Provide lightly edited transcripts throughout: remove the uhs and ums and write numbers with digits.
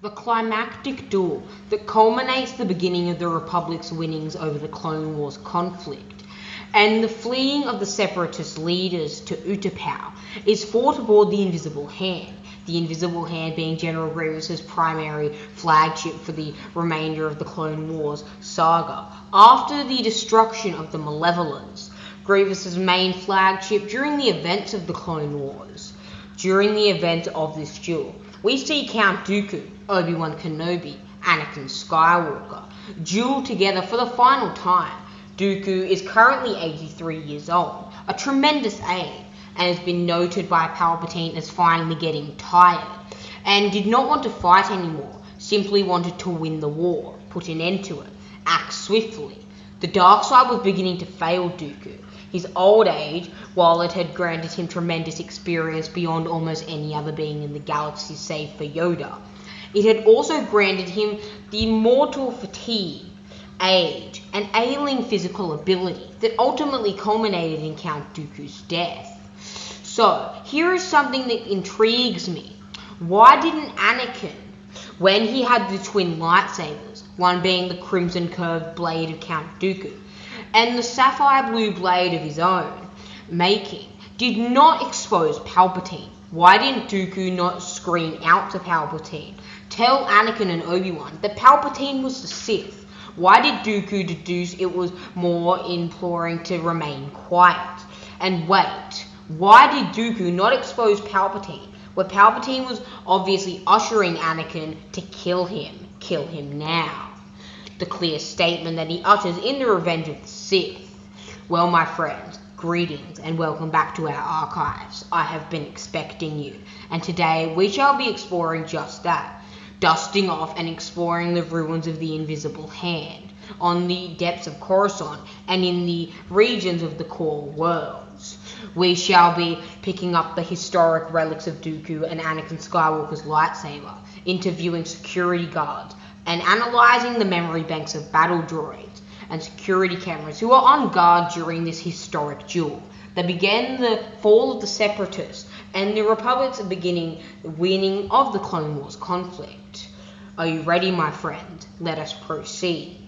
The climactic duel that culminates the beginning of the Republic's winnings over the Clone Wars conflict, and the fleeing of the Separatist leaders to Utapau, is fought aboard the Invisible Hand, the Invisible Hand being General Grievous's primary flagship for the remainder of the Clone Wars saga. After the destruction of the Malevolence, Grievous's main flagship during the events of the Clone Wars. During the event of this duel, we see Count Dooku, Obi-Wan Kenobi, Anakin Skywalker duel together for the final time. Dooku is currently 83 years old, a tremendous age, and has been noted by Palpatine as finally getting tired, and did not want to fight anymore, simply wanted to win the war, put an end to it, act swiftly. The dark side was beginning to fail Dooku. His old age, while it had granted him tremendous experience beyond almost any other being in the galaxy save for Yoda, it had also granted him the mortal fatigue, age, and ailing physical ability that ultimately culminated in Count Dooku's death. So, here is something that intrigues me. Why didn't Anakin, when he had the twin lightsabers, one being the crimson curved blade of Count Dooku, and the sapphire blue blade of his own making, did not expose Palpatine? Why didn't Dooku not scream out to Palpatine, tell Anakin and Obi-Wan that Palpatine was the Sith? Why did Dooku deduce it was more imploring to remain quiet? And wait, why did Dooku not expose Palpatine, where Palpatine was obviously ushering Anakin to kill him now? The clear statement that he utters in the Revenge of the Sith. Well, my friends, greetings and welcome back to our archives. I have been expecting you, and today we shall be exploring just that, dusting off and exploring the ruins of the Invisible Hand, on the depths of Coruscant and in the regions of the core worlds. We shall be picking up the historic relics of Dooku and Anakin Skywalker's lightsaber, interviewing security guards, and analysing the memory banks of battle droids and security cameras who were on guard during this historic duel that began the fall of the Separatists and the Republic's beginning the winning of the Clone Wars conflict. Are you ready, my friend? Let us proceed.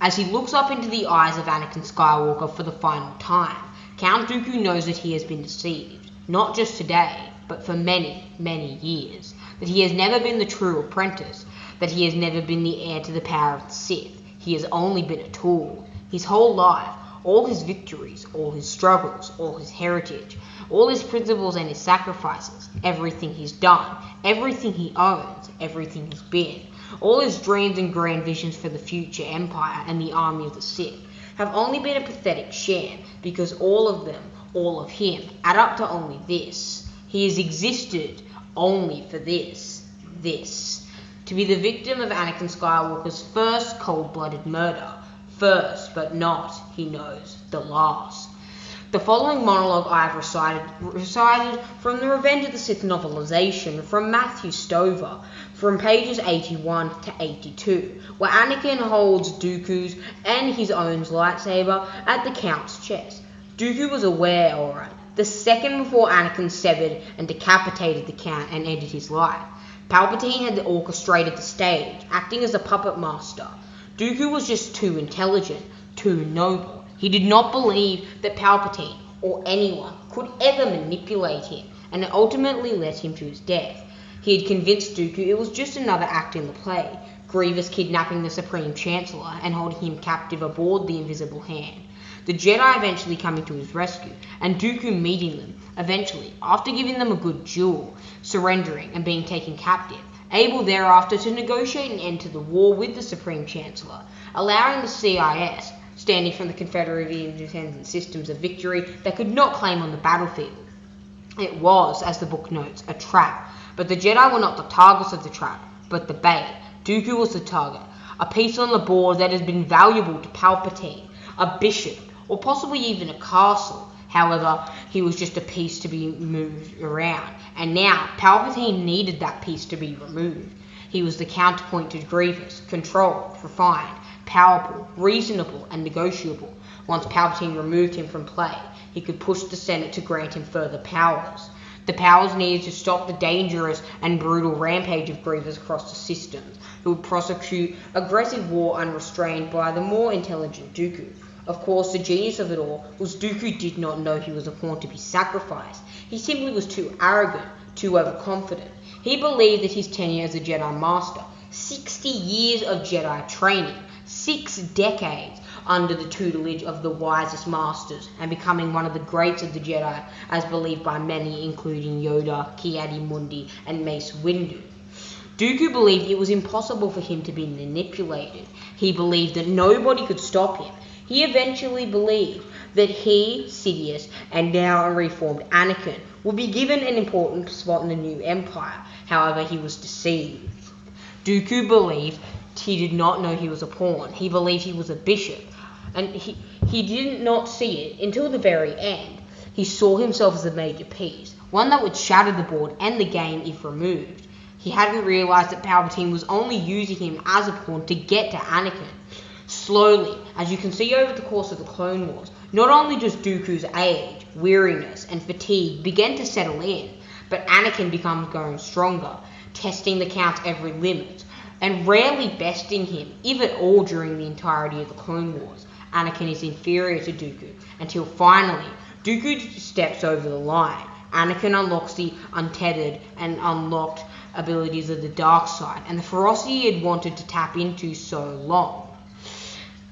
As he looks up into the eyes of Anakin Skywalker for the final time, Count Dooku knows that he has been deceived, not just today, but for many, many years, that he has never been the true apprentice, that he has never been the heir to the power of the Sith. He has only been a tool. His whole life, all his victories, all his struggles, all his heritage, all his principles and his sacrifices, everything he's done, everything he owns, everything he's been, all his dreams and grand visions for the future empire and the army of the Sith, have only been a pathetic sham, because all of them, all of him, add up to only this. He has existed only for this. To be the victim of Anakin Skywalker's first cold-blooded murder. First, but not, he knows, the last. The following monologue I have recited from the Revenge of the Sith novelization from Matthew Stover, from pages 81 to 82, where Anakin holds Dooku's and his own lightsaber at the Count's chest. Dooku was aware, alright, the second before Anakin severed and decapitated the Count and ended his life. Palpatine had orchestrated the stage, acting as a puppet master. Dooku was just too intelligent, too noble. He did not believe that Palpatine or anyone could ever manipulate him, and it ultimately led him to his death. He had convinced Dooku it was just another act in the play, Grievous kidnapping the Supreme Chancellor and holding him captive aboard the Invisible Hand. The Jedi eventually coming to his rescue, and Dooku meeting them, eventually, after giving them a good duel, surrendering and being taken captive, able thereafter to negotiate an end to the war with the Supreme Chancellor, allowing the CIS, standing for the Confederate Independent Systems of Victory, that could not claim on the battlefield. It was, as the book notes, a trap, but the Jedi were not the targets of the trap, but the bait. Dooku was the target, a piece on the board that has been valuable to Palpatine, a bishop, or possibly even a castle. However, he was just a piece to be moved around, and now Palpatine needed that piece to be removed. He was the counterpoint to Grievous, controlled, refined, powerful, reasonable, and negotiable. Once Palpatine removed him from play, he could push the Senate to grant him further powers. The powers needed to stop the dangerous and brutal rampage of Grievous across the systems, who would prosecute aggressive war unrestrained by the more intelligent Dooku. Of course, the genius of it all was Dooku did not know he was a pawn to be sacrificed. He simply was too arrogant, too overconfident. He believed that his tenure as a Jedi Master, 60 years of Jedi training, 6 decades under the tutelage of the wisest masters, and becoming one of the greats of the Jedi, as believed by many, including Yoda, Ki-Adi-Mundi, and Mace Windu. Dooku believed it was impossible for him to be manipulated. He believed that nobody could stop him. He eventually believed that he, Sidious, and now reformed Anakin would be given an important spot in the new empire. However, he was deceived. Dooku believed he did not know he was a pawn. He believed he was a bishop, and he did not see it until the very end. He saw himself as a major piece, one that would shatter the board and the game if removed. He hadn't realised that Palpatine was only using him as a pawn to get to Anakin. Slowly, as you can see over the course of the Clone Wars, not only just Dooku's age, weariness, and fatigue began to settle in, but Anakin becomes growing stronger, testing the Count's every limit, and rarely besting him, if at all, during the entirety of the Clone Wars. Anakin is inferior to Dooku, until finally, Dooku steps over the line. Anakin unlocks the untethered and unlocked abilities of the dark side, and the ferocity he had wanted to tap into so long.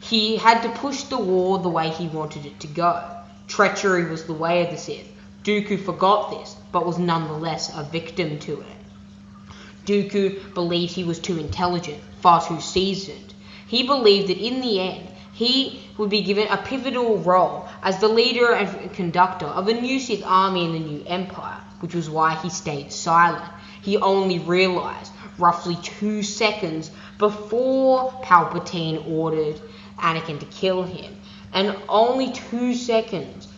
He had to push the war the way he wanted it to go. Treachery was the way of the Sith. Dooku forgot this, but was nonetheless a victim to it. Dooku believed he was too intelligent, far too seasoned. He believed that in the end, he would be given a pivotal role as the leader and conductor of a new Sith army in the new empire, which was why he stayed silent. He only realised, roughly 2 seconds before Palpatine ordered Anakin to kill him, and only 2 seconds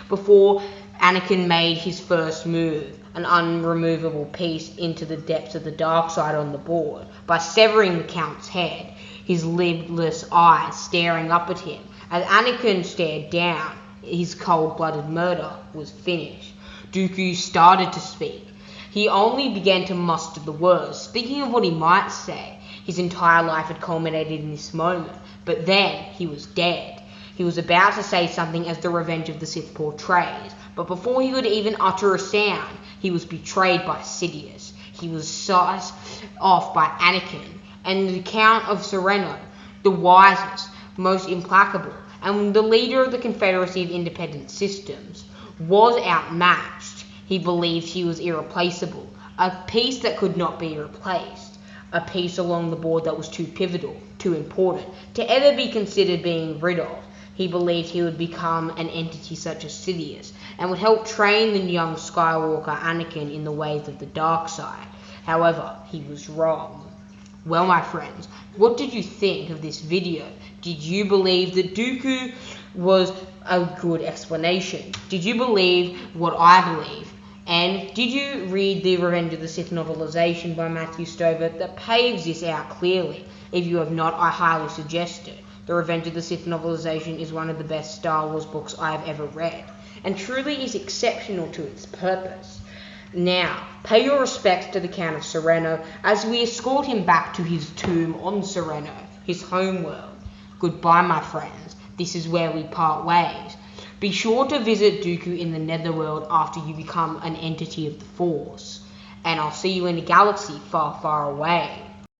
before Anakin made his first move, an unremovable piece into the depths of the dark side on the board, by severing the Count's head, his lidless eyes staring up at him. As Anakin stared down, his cold-blooded murder was finished. Dooku started to speak. He only began to muster the words, thinking of what he might say. His entire life had culminated in this moment, but then he was dead. He was about to say something as the Revenge of the Sith portrays, but before he could even utter a sound, he was betrayed by Sidious. He was sized off by Anakin, and the Count of Serenno, the wisest, most implacable, and the leader of the Confederacy of Independent Systems, was outmatched. He believed he was irreplaceable, a piece that could not be replaced, a piece along the board that was too pivotal, too important, to ever be considered being rid of. He believed he would become an entity such as Sidious, and would help train the young Skywalker Anakin in the ways of the dark side. However, he was wrong. Well, my friends, what did you think of this video? Did you believe that Dooku was a good explanation? Did you believe what I believe? And did you read the Revenge of the Sith novelization by Matthew Stover that paves this out clearly? If you have not, I highly suggest it. The Revenge of the Sith novelization is one of the best Star Wars books I have ever read, and truly is exceptional to its purpose. Now, pay your respects to the Count of Serenno as we escort him back to his tomb on Serenno, his homeworld. Goodbye, my friends. This is where we part ways. Be sure to visit Dooku in the Netherworld after you become an entity of the Force, and I'll see you in a galaxy far, far away.